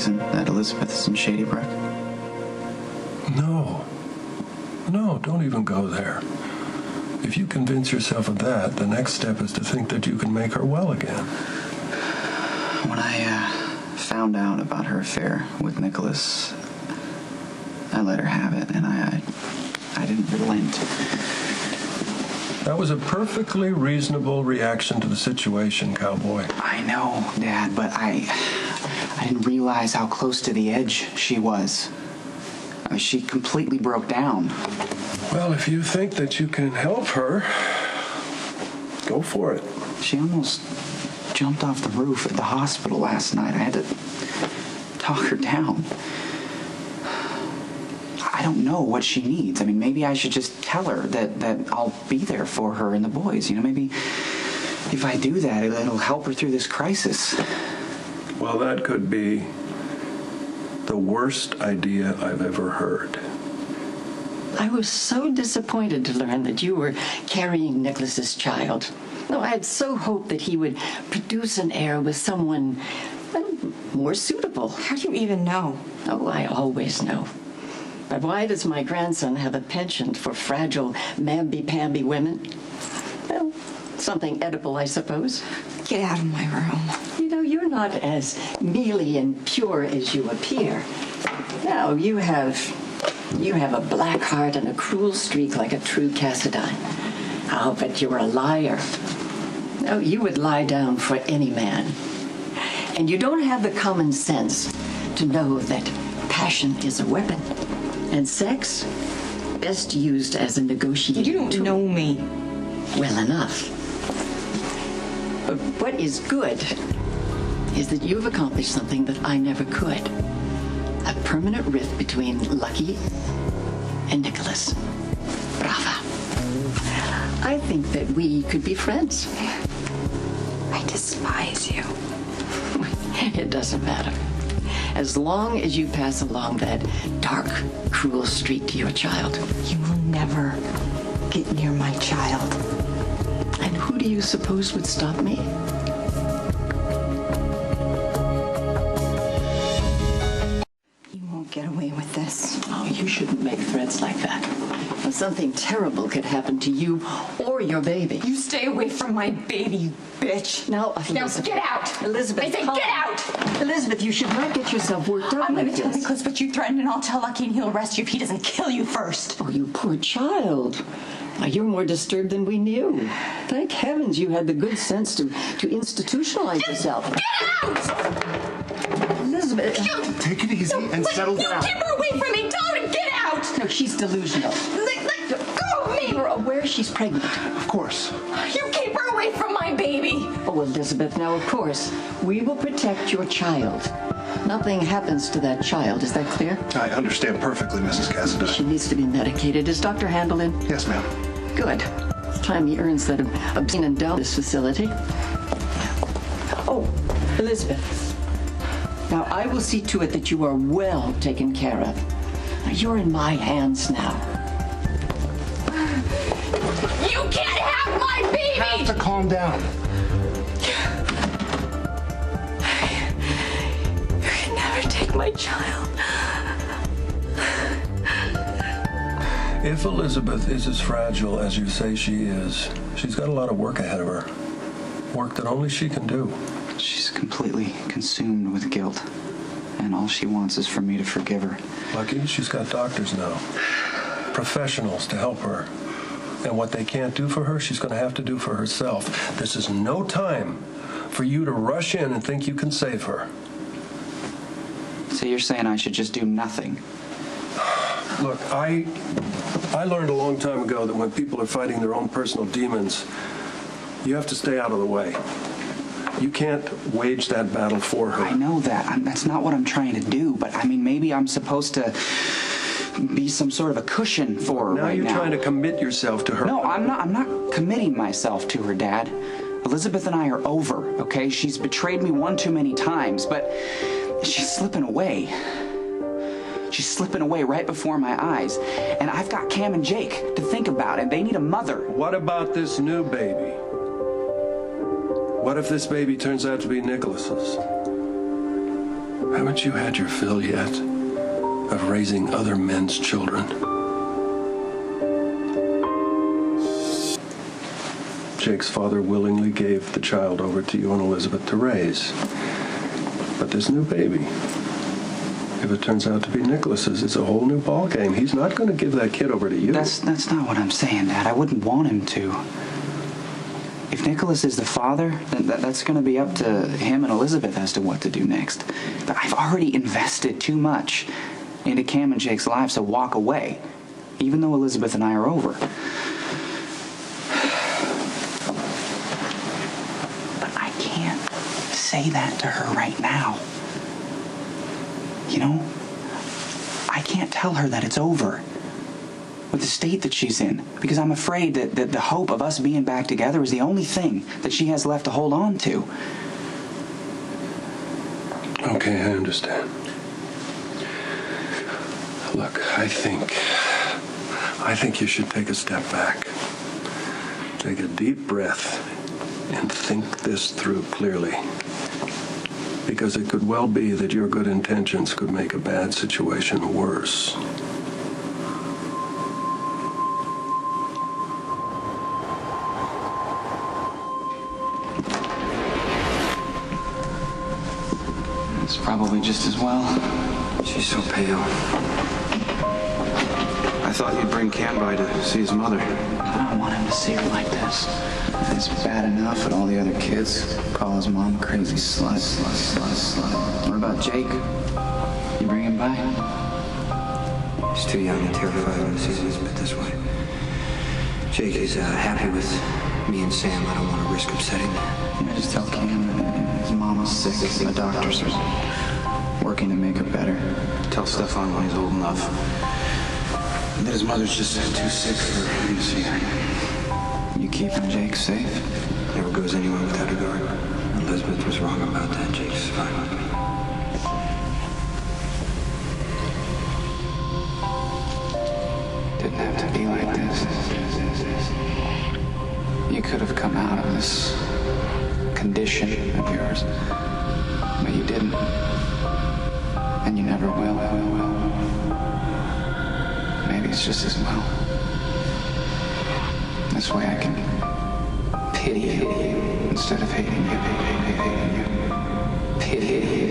that Elizabeth is in Shady Brook? No. No, don't even go there. If you convince yourself of that, the next step is to think that you can make her well again. When I found out about her affair with Nicholas, I let her have it, and I didn't relent. That was a perfectly reasonable reaction to the situation, cowboy. I know, Dad, but I didn't realize how close to the edge she was. She completely broke down. Well, if you think that you can help her, go for it. She almost jumped off the roof at the hospital last night. I had to talk her down. I don't know what she needs. I mean, maybe I should just tell her that I'll be there for her and the boys. You know, maybe if I do that, it'll help her through this crisis. Well, that could be the worst idea I've ever heard. I was so disappointed to learn that you were carrying Nicholas's child. No, I had so hoped that he would produce an heir with someone more suitable. How do you even know? Oh, I always know. But why does my grandson have a penchant for fragile, mamby-pamby women? Well, something edible, I suppose. Get out of my room. You know, you're not as mealy and pure as you appear. Now, you have a black heart and a cruel streak like a true Cassadine. Oh, but you're a liar. No, you would lie down for any man. And you don't have the common sense to know that passion is a weapon. And sex, best used as a negotiating You don't tool. know me. Well enough. But what is good is that you've accomplished something that I never could. A permanent rift between Lucky and Nicholas. Brava. I think that we could be friends. I despise you. It doesn't matter. As long as you pass along that dark, cruel streak to your child. You will never get near my child. And who do you suppose would stop me? You won't get away with this. Oh, you shouldn't make threats like that. Well, something terrible could happen to you or your baby. You stay away from my baby, you bitch. Now, Now Elizabeth. get out. Elizabeth, I say calm- get out. Elizabeth, you should not get yourself worked up I'm like going to tell this. Nicholas what you threatened, and I'll tell Lucky, and he'll arrest you if he doesn't kill you first. Oh, you poor child. Now, you're more disturbed than we knew. Thank heavens you had the good sense to institutionalize yourself. Get out! Elizabeth. Take it easy and settle down. Keep her away from me. Tell her to get out. No, she's delusional. Let go of me. You're aware she's pregnant. Of course. You keep her away from my baby. Oh, Elizabeth, now, of course, we will protect your child. Nothing happens to that child. Is that clear? I understand perfectly, Mrs. Cassidy. She needs to be medicated. Is Dr. Handel in? Yes, ma'am. Good. It's time he earns that obscene endowment facility. Oh, Elizabeth. Now, I will see to it that you are well taken care of. Now, you're in my hands now. You can't have my baby. You have to calm down. You can never take my child. If Elizabeth is as fragile as you say she is, she's got a lot of work ahead of her. Work that only she can do. She's completely consumed with guilt, and all she wants is for me to forgive her. Lucky, she's got doctors now. Professionals to help her. And what they can't do for her, she's going to have to do for herself. This is no time for you to rush in and think you can save her. So you're saying I should just do nothing? Look, I learned a long time ago that when people are fighting their own personal demons, you have to stay out of the way. You can't wage that battle for her. I know that. That's not what I'm trying to do, but I mean, maybe I'm supposed to be some sort of a cushion for her Now right you're now. trying to commit yourself to her. No, I'm not committing myself to her, Dad. Elizabeth and I are over, okay? She's betrayed me one too many times, but she's slipping away. She's slipping away right before my eyes. And I've got Cam and Jake to think about, and they need a mother. What about this new baby? What if this baby turns out to be Nicholas's? Haven't you had your fill yet of raising other men's children? Jake's father willingly gave the child over to you and Elizabeth to raise. But this new baby, if it turns out to be Nicholas's, it's a whole new ballgame. He's not going to give that kid over to you. That's not what I'm saying, Dad. I wouldn't want him to. If Nicholas is the father, then that's going to be up to him and Elizabeth as to what to do next. But I've already invested too much into Cam and Jake's lives to walk away, even though Elizabeth and I are over. But I can't say that to her right now. You know? I can't tell her that it's over with the state that she's in, because I'm afraid that the hope of us being back together is the only thing that she has left to hold on to. Okay, I understand. Look, I think you should take a step back. Take a deep breath and think this through clearly. Because it could well be that your good intentions could make a bad situation worse. It's probably just as well. She's so pale. I thought you'd bring Cam by to see his mother. I don't want him to see her like this. It's bad enough that all the other kids call his mom a crazy slut. What about Jake? You bring him by? He's too young and terrified to see Elizabeth this way. Jake is happy with me and Sam. I don't want to risk upsetting that. Yeah, just tell Cam that his mom is sick and the doctors are working to make her better. Tell Stefan when he's old enough that his mother's just too sick for him to see her. You keeping Jake safe? Never goes anywhere without a guard. Elizabeth was wrong about that. Jake's fine with me. Didn't have to be like this. You could have come out of this condition of yours, but you didn't, and you never will. Maybe it's just as well. This way I can pity you instead of hating you. Pity you.